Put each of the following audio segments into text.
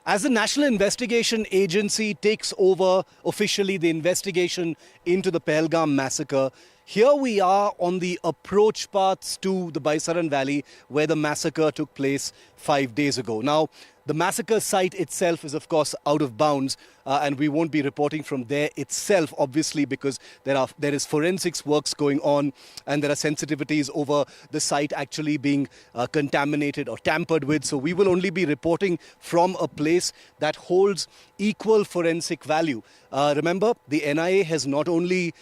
As the National Investigation Agency takes over officially the investigation into the Pahalgam massacre, here we are on the approach paths to the Baisaran Valley where the massacre took place 5 days ago. Now, the massacre site itself is, of course, out of bounds, and we won't be reporting from there itself, obviously, because there is forensics works going on, and there are sensitivities over the site actually being contaminated or tampered with. So we will only be reporting from a place that holds equal forensic value. Remember, the NIA has not only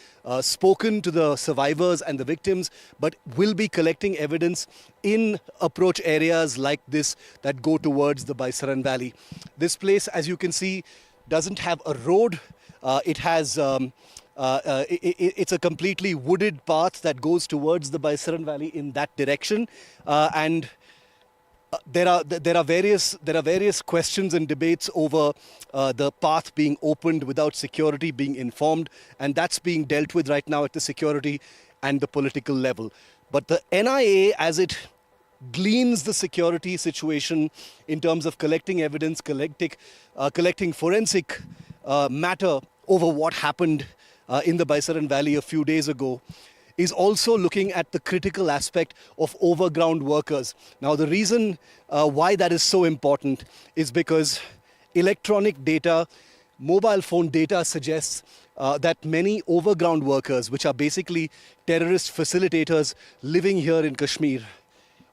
spoken to the survivors and the victims, but will be collecting evidence in approach areas like this that go towards the Baisaran Valley. This place, as you can see, doesn't have a road. It's a completely wooded path that goes towards the Baisaran Valley in that direction, and there are various questions and debates over the path being opened without security being informed, and that's being dealt with right now at the security and the political level. But the NIA, as it gleans the security situation in terms of collecting evidence, collecting forensic matter over what happened in the Baisaran Valley a few days ago, is also looking at the critical aspect of overground workers. Now, the reason why that is so important is because electronic data, mobile phone data suggests that many overground workers, which are basically terrorist facilitators living here in Kashmir,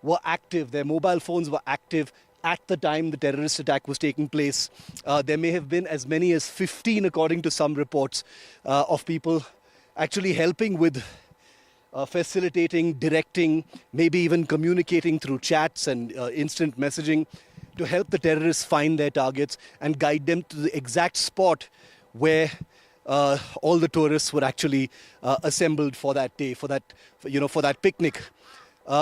were active. Their mobile phones were active at the time the terrorist attack was taking place. There may have been as many as 15, according to some reports, of people actually helping with facilitating, directing, maybe even communicating through chats and instant messaging to help the terrorists find their targets and guide them to the exact spot where all the tourists were actually assembled for that day, for that picnic.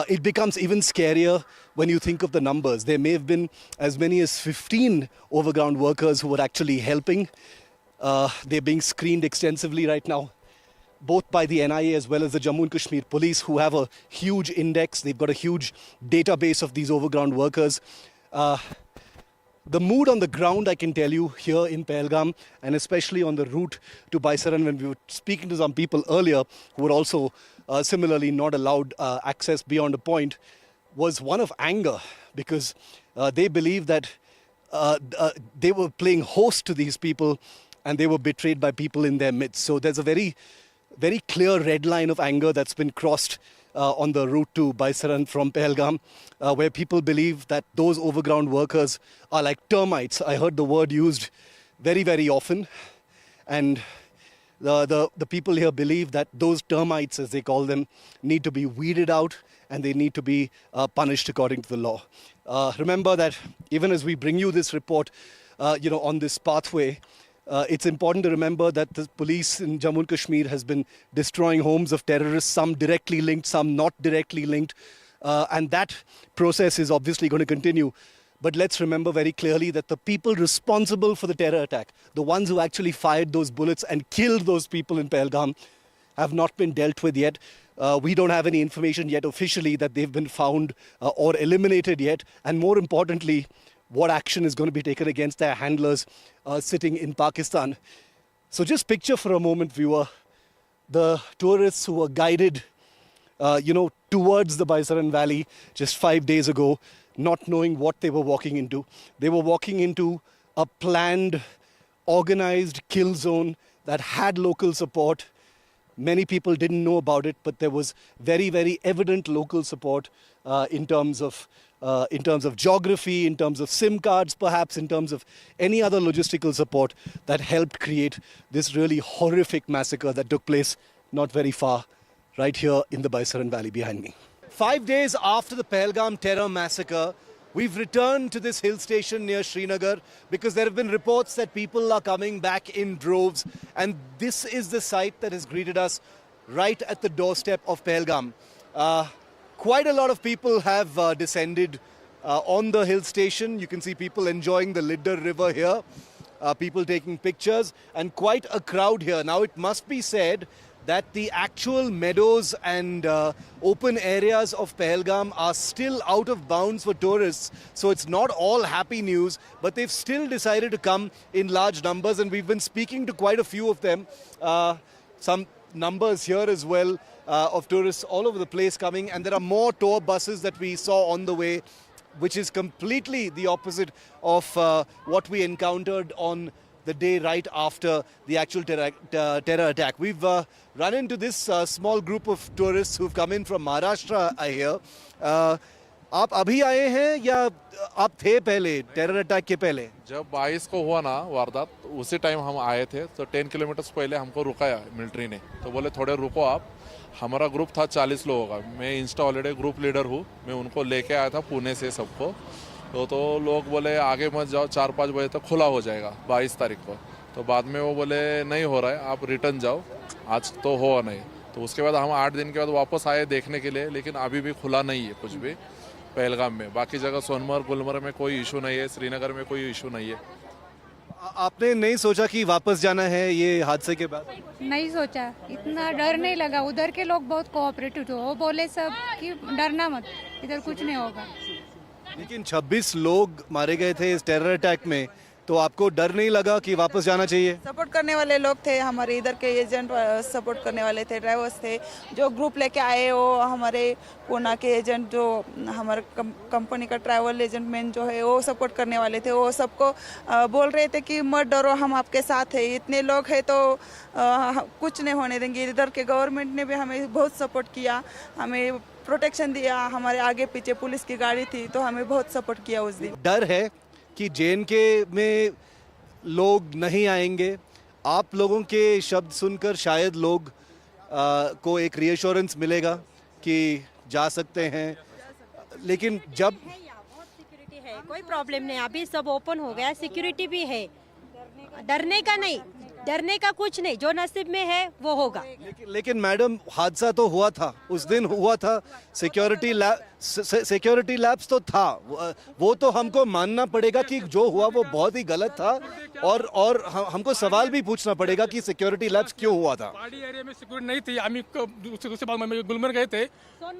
It becomes even scarier when you think of the numbers. There may have been as many as 15 overground workers who were actually helping. They're being screened extensively right now, both by the NIA as well as the Jammu and Kashmir police, who have a huge index. They've got a huge database of these overground workers. The mood on the ground, I can tell you, here in Pahalgam, and especially on the route to Baisaran, when we were speaking to some people earlier who were also similarly not allowed access beyond a point, was one of anger, because they believe that they were playing host to these people and they were betrayed by people in their midst. So there's a very clear red line of anger that's been crossed on the route to Baisaran from Pahalgam, where people believe that those overground workers are like termites. I heard the word used very, very often. And the people here believe that those termites, as they call them, need to be weeded out and they need to be punished according to the law. Remember that even as we bring you this report, on this pathway, it's important to remember that the police in Jammu and Kashmir has been destroying homes of terrorists, some directly linked, some not directly linked. And that process is obviously going to continue. But let's remember very clearly that the people responsible for the terror attack, the ones who actually fired those bullets and killed those people in Pahalgam, have not been dealt with yet. We don't have any information yet officially that they've been found or eliminated yet. And more importantly, what action is going to be taken against their handlers sitting in Pakistan. So just picture for a moment, viewer, the tourists who were guided, towards the Baisaran Valley just 5 days ago, not knowing what they were walking into. They were walking into a planned, organized kill zone that had local support. Many people didn't know about it, but there was very, very evident local support in terms of geography, in terms of SIM cards, perhaps in terms of any other logistical support that helped create this really horrific massacre that took place not very far, right here in the Baisaran Valley behind me. 5 days after the Pahalgam terror massacre, we've returned to this hill station near Srinagar because there have been reports that people are coming back in droves, and this is the site that has greeted us right at the doorstep of Pahalgam. Quite a lot of people have descended on the hill station. You can see people enjoying the Lidder River here, people taking pictures, and quite a crowd here. Now, it must be said that the actual meadows and open areas of Pahalgam are still out of bounds for tourists. So it's not all happy news, but they've still decided to come in large numbers, and we've been speaking to quite a few of them. Some numbers here as well of tourists all over the place coming, and there are more tour buses that we saw on the way, which is completely the opposite of what we encountered on the day right after the actual terror attack. We've run into this small group of tourists who've come in from Maharashtra, I hear. आप अभी आए हैं या आप थे पहले terror attack के पहले? जब 22 को हुआ ना वारदात, उसी टाइम हम आए थे, तो 10 किलोमीटर पहले हमको रुकाया मिलिट्री ने, तो बोले थोड़े रुको आप। हमारा ग्रुप था 40 लोगों का, मैं इंस्टा हॉलीडे ग्रुप लीडर हूँ, मैं उनको लेके आया था पुणे से सबको। तो लोग बोले आगे मत जाओ, 4-5 बजे तक खुला हो जाएगा 22 तारीख को। तो बाद में वो बोले नहीं हो रहा है, आप रिटर्न जाओ, आज तो हो नहीं। तो उसके बाद हम 8 दिन के बाद वापस आए देखने के लिए, लेकिन अभी भी खुला नहीं है कुछ भी पहलगाम में। बाकी जगह सोनमर्ग गुलमर्ग में कोई इशू नहीं है, श्रीनगर में कोई इशू नहीं है। आपने नहीं सोचा कि वापस जाना है ये हादसे के बाद? नहीं सोचा, इतना डर नहीं लगा। उधर के लोग बहुत कोऑपरेटिव थे, वो बोले सब कि डरना मत, इधर कुछ नहीं होगा। लेकिन 26 लोग मारे गए थे इस टेरर अटैक में, तो आपको डर नहीं लगा कि वापस जाना चाहिए? सपोर्ट करने वाले लोग थे, हमारे इधर के एजेंट सपोर्ट करने वाले थे, ड्राइवर्स थे जो ग्रुप लेके आए। वो हमारे पूना के एजेंट जो हमारे कंपनी का ट्रैवल एजेंट मैन जो है वो सपोर्ट करने वाले थे। वो सबको बोल रहे थे कि मत डरो, हम आपके साथ हैं, इतने लोग हैं तो कुछ नहीं होने देंगे। इधर के गवर्नमेंट ने भी हमें बहुत सपोर्ट किया, हमें प्रोटेक्शन दिया, हमारे आगे पीछे पुलिस की गाड़ी थी, तो हमें बहुत सपोर्ट किया उस दिन। डर है कि JNK में लोग नहीं आएंगे। आप लोगों के शब्द सुनकर शायद लोग को एक रीअश्योरेंस मिलेगा कि जा सकते हैं, लेकिन जब बहुत सिक्योरिटी है, कोई प्रॉब्लम नहीं, अभी सब ओपन हो गया, सिक्योरिटी भी है, डरने का नहीं, डरने का कुछ नहीं, जो नसीब में है वो होगा। लेकिन मैडम हादसा तो हुआ था, उस दिन हुआ था, सिक्योरिटी लैब्स तो था, वो तो हमको मानना पड़ेगा कि जो हुआ वो बहुत ही गलत था, और हमको सवाल भी पूछना पड़ेगा कि सिक्योरिटी लैब्स क्यों हुआ था। पहाड़ी एरिया में सिक्योरिटी नहीं थी। हम दूसरे बाद में गुलमर्ग गए थे,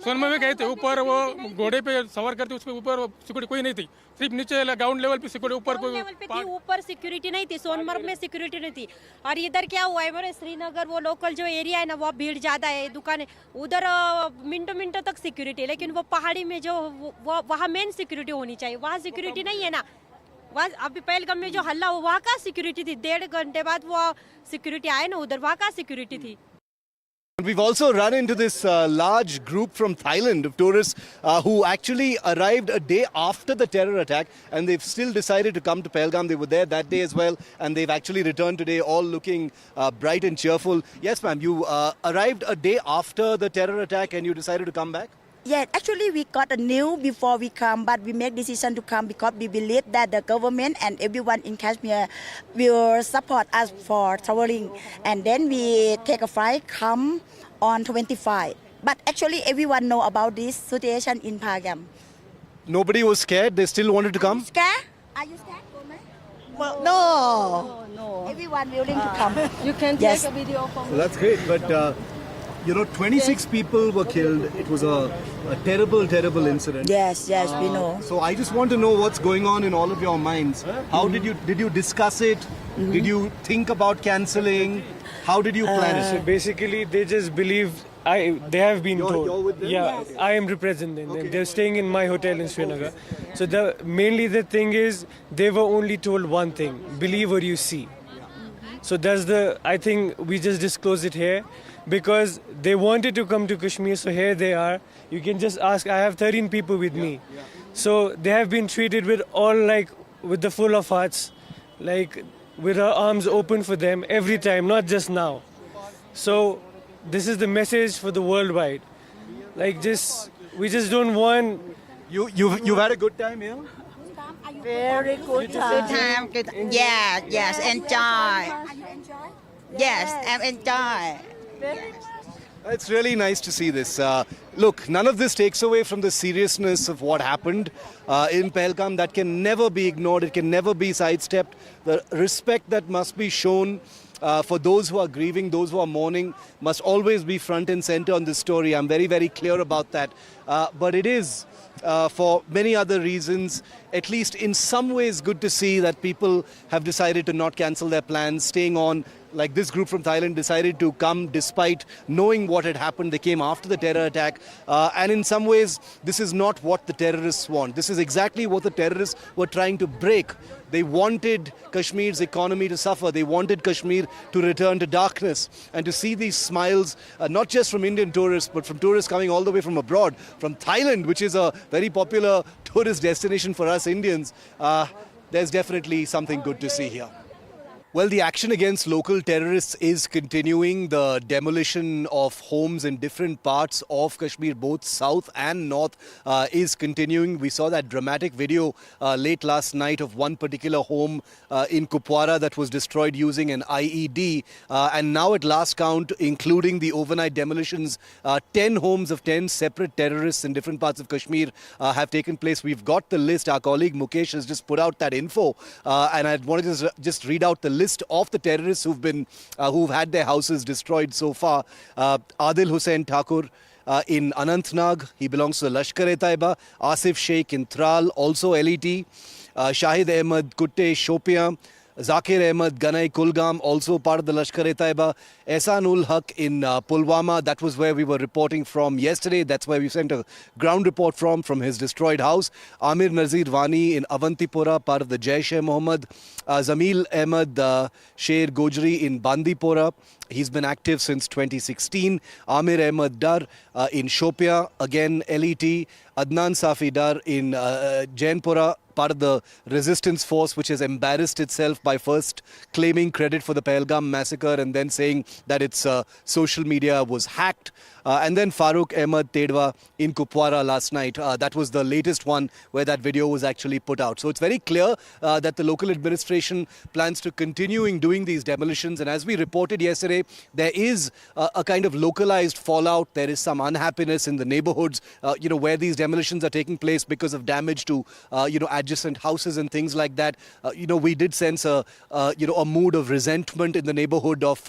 सोनमर्ग में गए थे, ऊपर वो घोड़े पे सवार करते, उसके ऊपर सिक्योरिटी कोई नहीं थी, सिर्फ नीचे ग्राउंड लेवल पे सिक्योरिटी, ऊपर कोई ऊपर सिक्योरिटी नहीं थी, सोनमर्ग में सिक्योरिटी नहीं थी। और इधर क्या हुआ है, मेरे श्रीनगर वो लोकल जो एरिया है ना, वो भीड़ ज्यादा है, दुकान उधर मिनटों तक सिक्योरिटी है, लेकिन वो पहाड़ी में जो वो वहाँ मेन सिक्योरिटी होनी चाहिए, वहाँ सिक्योरिटी नहीं है ना। वहाँ अभी पहलगाम में जो हल्ला हुआ, वहाँ का सिक्योरिटी थी, 1.5 घंटे बाद वो सिक्योरिटी आए ना, उधर वहाँ का सिक्योरिटी थी। We've also run into this large group from Thailand of tourists who actually arrived a day after the terror attack, and they've still decided to come to Pahalgam. They were there that day as well, and they've actually returned today, all looking bright and cheerful. Yes, ma'am, you arrived a day after the terror attack and you decided to come back? Yeah, actually we got a news before we come, but we make decision to come because we believe that the government and everyone in Kashmir will support us for traveling. And then we take a flight, come on 25. But actually everyone know about this situation in Pahalgam. Nobody was scared? They still wanted to come? Scared? Are you scared? Well, no. Everyone willing to come. You can Yes. take a video from Well, that's great, but 26 people were killed. It was a terrible, terrible incident. Yes, we know. So I just want to know what's going on in all of your minds. How did you discuss it? Did you think about cancelling? How did you plan So it? basically, they just believe they have been told. you're with them? Yeah, I am representing them. They're staying in my hotel in Srinagar. So mainly the thing is, they were only told one thing: believe what you see. So I think we just disclose it here because they wanted to come to Kashmir. So here they are. You can just ask. I have 13 people with me. So they have been treated with with the full of hearts, with our arms open for them every time, not just now. So this is the message for the worldwide. We just don't want. You've had a good time here? Very good time. Good time. Yes, enjoy. Yes, I'm enjoy. It's really nice to see this. Look, none of this takes away from the seriousness of what happened in Pahalgam. That can never be ignored. It can never be sidestepped. The respect that must be shown for those who are grieving, those who are mourning, must always be front and center on this story. I'm very, very clear about that. But it is, for many other reasons, at least in some ways, good to see that people have decided to not cancel their plans, staying on. Like this group from Thailand decided to come despite knowing what had happened. They came after the terror attack. And in some ways, this is not what the terrorists want. This is exactly what the terrorists were trying to break. They wanted Kashmir's economy to suffer. They wanted Kashmir to return to darkness. And to see these smiles, not just from Indian tourists, but from tourists coming all the way from abroad, from Thailand, which is a very popular tourist destination for us Indians, there's definitely something good to see here. Well, the action against local terrorists is continuing. The demolition of homes in different parts of Kashmir, both south and north, is continuing. We saw that dramatic video late last night of one particular home in Kupwara that was destroyed using an IED. And now at last count, including the overnight demolitions, 10 homes of 10 separate terrorists in different parts of Kashmir have taken place. We've got the list. Our colleague Mukesh has just put out that info. And I wanted to just read out the list of the terrorists who've had their houses destroyed so far. Adil Hussain Thakur in Anantnag, he belongs to the Lashkar-e-Taiba. Asif Sheikh in Tral, also LET. Shahid Ahmed Kutte Shopian. Zakir Ahmed Ganai Kulgam, also part of the Lashkar-e-Taiba. Ehsan-ul Haq in Pulwama, that was where we were reporting from yesterday. That's where we sent a ground report from his destroyed house. Amir Nazir Wani in Avantipora, part of the Jaish-e-Mohammed. Zamil Ahmed Sher Gojri in Bandipora. He's been active since 2016. Amir Ahmed Dar in Shopia, again LET. Adnan Safi Dar in Jainpura, part of the resistance force, which has embarrassed itself by first claiming credit for the Pahalgam massacre and then saying that its social media was hacked. And then Farooq Ahmed Tedwa in Kupwara last night. That was the latest one where that video was actually put out. So it's very clear that the local administration plans to continue doing these demolitions. And as we reported yesterday, there is a kind of localized fallout. There is some unhappiness in the neighborhoods, where these demolitions are taking place because of damage to, adjacent houses and things like that. We did sense a mood of resentment in the neighborhood of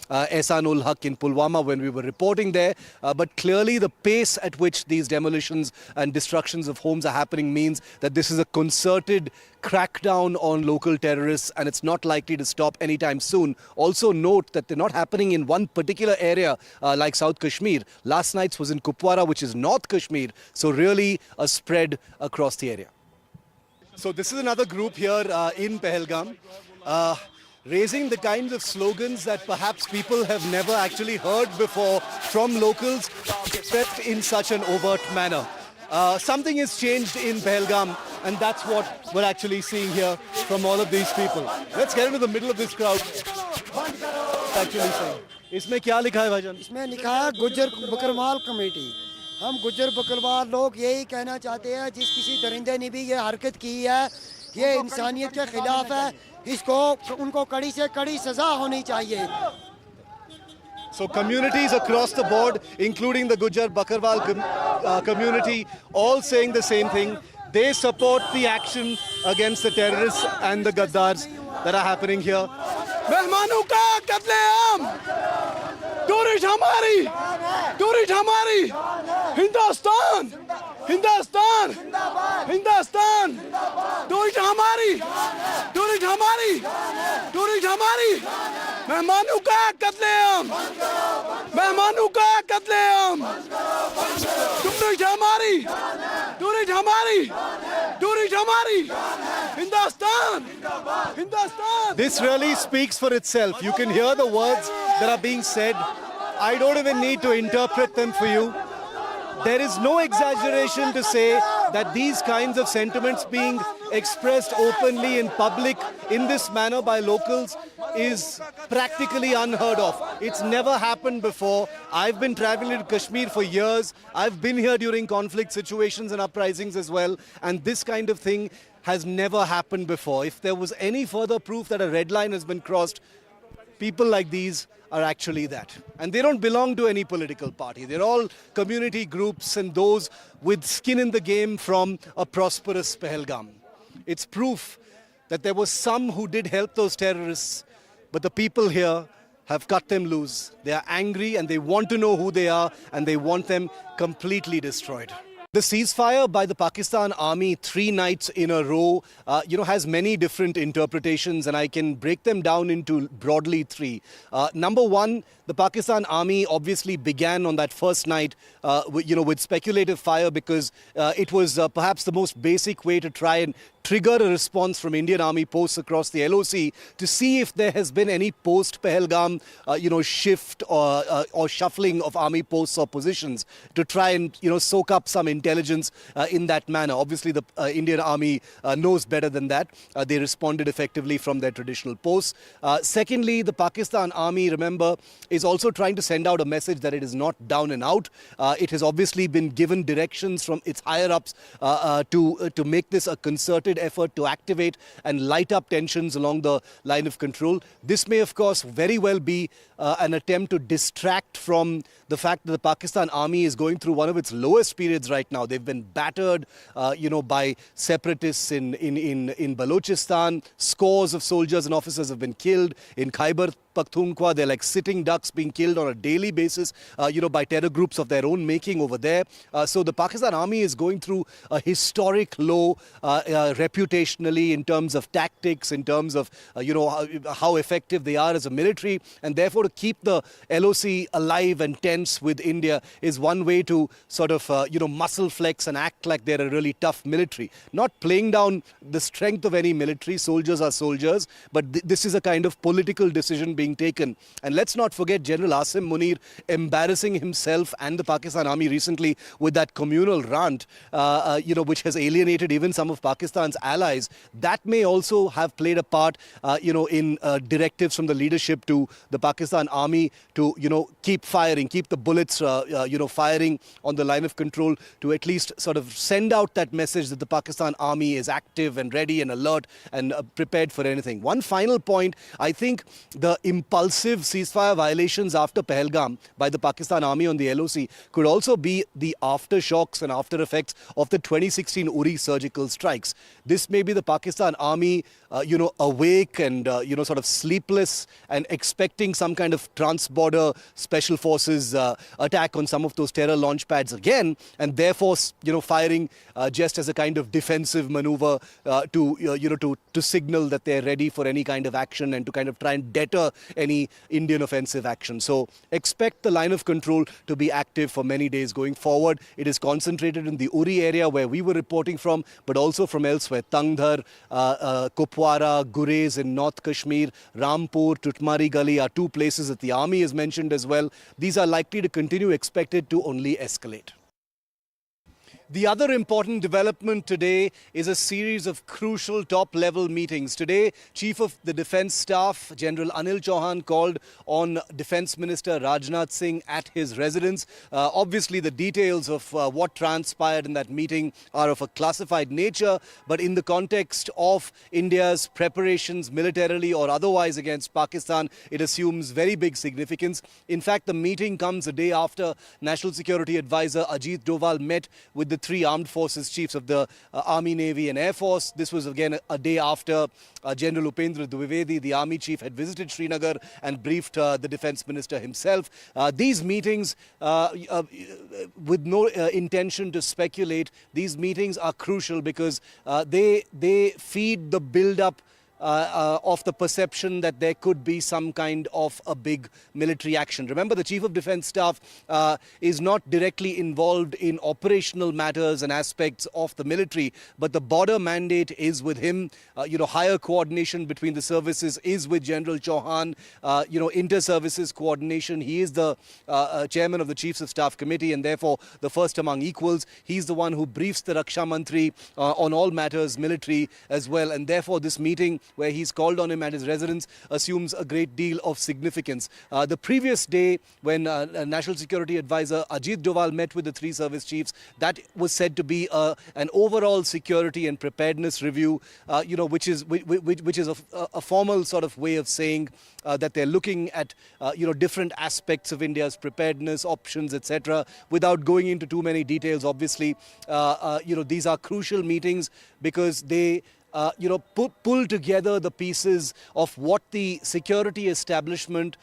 Ehsan-ul Haq in Pulwama when we were reporting there. But clearly the pace at which these demolitions and destructions of homes are happening means that this is a concerted crackdown on local terrorists, and it's not likely to stop anytime soon. Also note that they're not happening in one particular area like South Kashmir. Last night's was in Kupwara, which is North Kashmir, so really a spread across the area. So this is another group here in Pahalgam, raising the kinds of slogans that perhaps people have never actually heard before from locals, except in such an overt manner. Something has changed in Pahalgam, and that's what we're actually seeing here from all of these people. Let's get into the middle of this crowd. Actually saying, इसमें क्या लिखा है भाईजान? इसमें लिखा है Gujjar Bakarwal committee. हम गुज्जर बकरवाल लोग यही कहना चाहते हैं, जिस किसी दरिंदे ने भी ये हरकत की है, ये इंसानियत के खिलाफ है, उनको कड़ी से कड़ी सजा होनी चाहिए। So communities across the board, including the Gujjar Bakarwal community, all saying the same thing. They support the action against the terrorists and the gaddars that are happening here. मेहमानों का कत्लेआम, टूरिस्ट हमारी, हिंदुस्तान, टूरिस्ट हमारी, मेहमानों का कत्लेआम, tourist हमारी, Hindustan! This really speaks for itself. You can hear the words that are being said. I don't even need to interpret them for you. There is no exaggeration to say that these kinds of sentiments being expressed openly in public in this manner by locals is practically unheard of. It's never happened before. I've been traveling to Kashmir for years. I've been here during conflict situations and uprisings as well. And this kind of thing has never happened before. If there was any further proof that a red line has been crossed, people like these are actually that. And they don't belong to any political party. They're all community groups and those with skin in the game from a prosperous Pahalgam. It's proof that there was some who did help those terrorists, but the people here have cut them loose. They are angry and they want to know who they are, and they want them completely destroyed. The ceasefire by the Pakistan Army 3 nights in a row, has many different interpretations, and I can break them down into broadly 3. Number one, the Pakistan Army obviously began on that first night, with speculative fire because it was perhaps the most basic way to try and trigger a response from Indian Army posts across the LOC to see if there has been any post-Pahalgam, shift or shuffling of army posts or positions to try and, soak up some intelligence in that manner. Obviously, the Indian Army knows better than that. They responded effectively from their traditional posts. Secondly, the Pakistan Army, remember, is also trying to send out a message that it is not down and out. It has obviously been given directions from its higher-ups to make this a concerted effort to activate and light up tensions along the line of control. This may, of course, very well be an attempt to distract from the fact that the Pakistan Army is going through one of its lowest periods right now. They've been battered, by separatists in Balochistan. Scores of soldiers and officers have been killed. In Khyber Pakhtunkhwa, they're like sitting ducks being killed on a daily basis, by terror groups of their own making over there. So the Pakistan Army is going through a historic low reputationally in terms of tactics, in terms of, how effective they are as a military. And therefore, to keep the LOC alive and tense with India is one way to sort of, muscle flex and act like they're a really tough military. Not playing down the strength of any military. Soldiers are soldiers. But this is a kind of political decision being taken. And let's not forget General Asim Munir embarrassing himself and the Pakistan Army recently with that communal rant, which has alienated even some of Pakistan's allies. That may also have played a part, in directives from the leadership to the Pakistan Army to, keep firing, keep the bullets, firing on the line of control to at least sort of send out that message that the Pakistan Army is active and ready and alert and prepared for anything. One final point, I think the impulsive ceasefire violations after Pahalgam by the Pakistan Army on the LOC could also be the aftershocks and after effects of the 2016 Uri surgical strikes. This may be the Pakistan Army, awake and, sort of sleepless and expecting some kind of trans-border special forces attack on some of those terror launch pads again, and therefore, firing just as a kind of defensive maneuver to signal that they're ready for any kind of action and to kind of try and deter any Indian offensive action. So expect the line of control to be active for many days going forward. It is concentrated in the Uri area where we were reporting from, but also from elsewhere. Tangdhar, Kupwara, Gurez in North Kashmir, Rampur, Tutmari Gali are 2 places that the army has mentioned as well. These are likely to continue, expected to only escalate. The other important development today is a series of crucial top-level meetings. Today, Chief of the Defence Staff, General Anil Chauhan, called on Defence Minister Rajnath Singh at his residence. Obviously, the details of what transpired in that meeting are of a classified nature, but in the context of India's preparations militarily or otherwise against Pakistan, it assumes very big significance. In fact, the meeting comes a day after National Security Advisor Ajit Doval met with the 3 armed forces chiefs of the Army, Navy and Air Force. This was again a day after General Upendra Dwivedi, the Army chief, had visited Srinagar and briefed the Defence Minister himself. These meetings, with no intention to speculate, these meetings are crucial because they feed the build-up of the perception that there could be some kind of a big military action. Remember, the Chief of Defence Staff is not directly involved in operational matters and aspects of the military, but the border mandate is with him. Higher coordination between the services is with General Chauhan. Inter-services coordination. He is the chairman of the Chiefs of Staff Committee and therefore the first among equals. He's the one who briefs the Raksha Mantri on all matters military as well, and therefore this meeting where he's called on him at his residence assumes a great deal of significance. The previous day when National Security Advisor Ajit Doval met with the 3 service chiefs, that was said to be an overall security and preparedness review, which is a formal sort of way of saying that they're looking at different aspects of India's preparedness, options, etc. Without going into too many details, obviously, these are crucial meetings because they pull together the pieces of what the security establishment,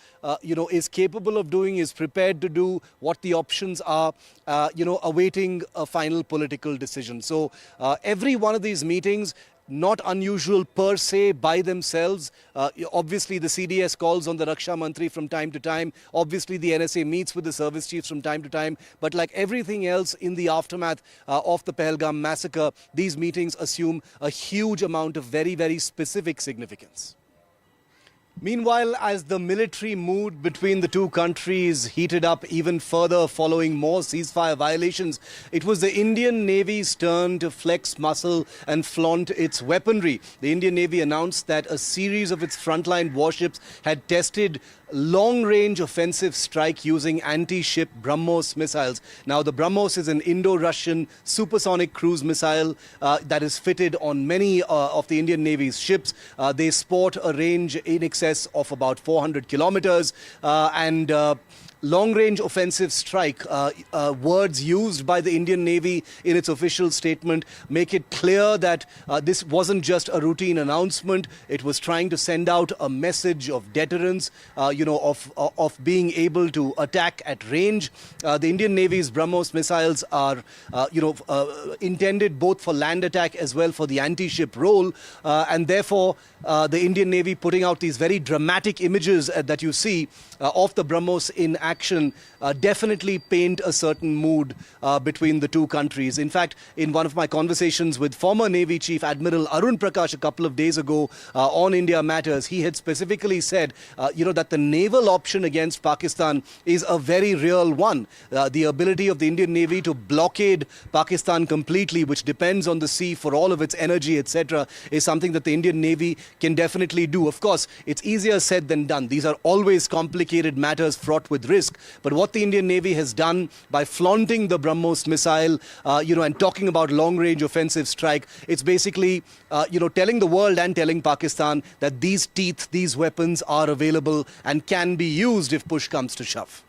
is capable of doing, is prepared to do, what the options are, awaiting a final political decision. So every one of these meetings, not unusual per se by themselves. Obviously, the CDS calls on the Raksha Mantri from time to time. Obviously, the NSA meets with the service chiefs from time to time. But like everything else in the aftermath of the Pahalgam massacre, these meetings assume a huge amount of very, very specific significance. Meanwhile, as the military mood between the two countries heated up even further following more ceasefire violations, it was the Indian Navy's turn to flex muscle and flaunt its weaponry. The Indian Navy announced that a series of its frontline warships had tested long-range offensive strike using anti-ship BrahMos missiles. Now, the BrahMos is an Indo-Russian supersonic cruise missile that is fitted on many of the Indian Navy's ships. They sport a range in excess of about 400 kilometers and long-range offensive strike, words used by the Indian Navy in its official statement make it clear that this wasn't just a routine announcement. It was trying to send out a message of deterrence, of being able to attack at range. The Indian Navy's BrahMos missiles are, intended both for land attack as well for the anti-ship role, and therefore the Indian Navy putting out these very dramatic images that you see of the BrahMos in action definitely paint a certain mood between the two countries. In fact, in one of my conversations with former Navy Chief Admiral Arun Prakash a couple of days ago on India Matters, he had specifically said, that the naval option against Pakistan is a very real one. The ability of the Indian Navy to blockade Pakistan completely, which depends on the sea for all of its energy, etc., is something that the Indian Navy can definitely do. Of course, it's easier said than done. These are always complicated matters fraught with risk. But what the Indian Navy has done by flaunting the BrahMos missile, and talking about long-range offensive strike, it's basically, telling the world and telling Pakistan that these teeth, these weapons are available and can be used if push comes to shove.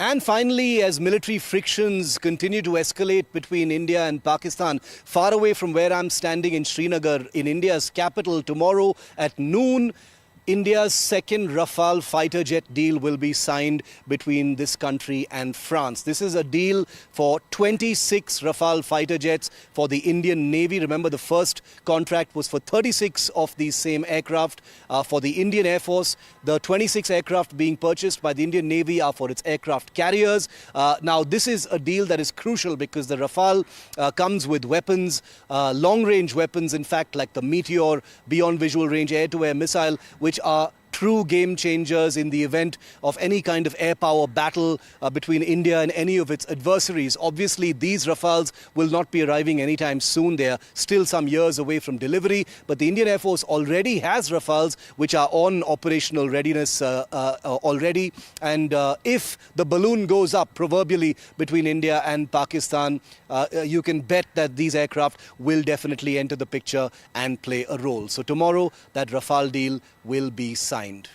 And finally, as military frictions continue to escalate between India and Pakistan, far away from where I'm standing in Srinagar, in India's capital, tomorrow at noon, India's second Rafale fighter jet deal will be signed between this country and France. This is a deal for 26 Rafale fighter jets for the Indian Navy. Remember, the first contract was for 36 of these same aircraft for the Indian Air Force. The 26 aircraft being purchased by the Indian Navy are for its aircraft carriers. Now, this is a deal that is crucial because the Rafale comes with weapons, long-range weapons, in fact, like the Meteor Beyond Visual Range air-to-air missile, which are true game changers in the event of any kind of air power battle between India and any of its adversaries. Obviously, these Rafales will not be arriving anytime soon. They are still some years away from delivery. But the Indian Air Force already has Rafales which are on operational readiness already. And if the balloon goes up, proverbially, between India and Pakistan, you can bet that these aircraft will definitely enter the picture and play a role. So tomorrow, that Rafale deal will be signed.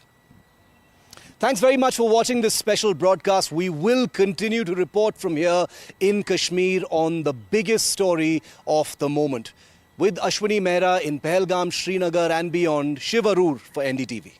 Thanks very much for watching this special broadcast. We will continue to report from here in Kashmir on the biggest story of the moment. With Ashwini Mehra in Pahalgam, Srinagar and beyond, Shiv Arur for NDTV.